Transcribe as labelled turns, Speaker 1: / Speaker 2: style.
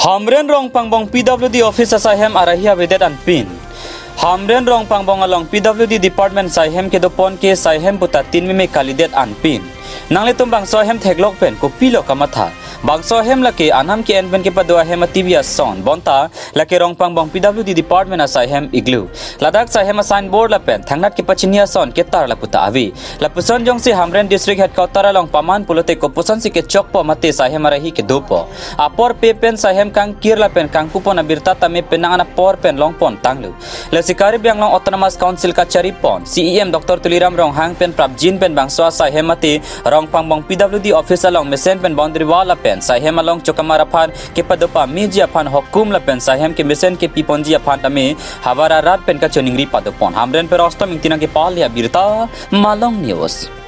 Speaker 1: Hamren Rongpangbong PWD office asaihem arahi avedet anpin. Hamren Rongpangbong along PWD department asaihem ke dopon ke asaihem puta 3 mime kalidet anpin. Nangle tumbang sohem theglok pen ko pilo kamatha. Bang sohem lake anam ke enben ke padua hem tibia son bonta lake Rongpangbong PWD department asaihem iglu. Ladak sahem sign board la pen thangnat ke pachinia son ke tar la puta avi. La puson jong si Hamren district headquarter along paman pulote ko puson si ke chokpo mate sahem arahi ke dopo. Apor pe pen sahem kang kir la pen kang kupon abirta tame penang ana por pen longpon tanglu. Le sikari biang long autonomous council ka charipon CEM Dr. Tuliram Rong hang pen prabjin pen bangso sahem mate Rongpangbong PWD office along mesen pen boundary wall la pen sahem along chokamarapan ke padopa meji apan hokum la pen sahem ke mesen ke piponji apan tame havara rat pen ka choningri padopon Hamren per ostom ingtina ke pal ya birta malong news.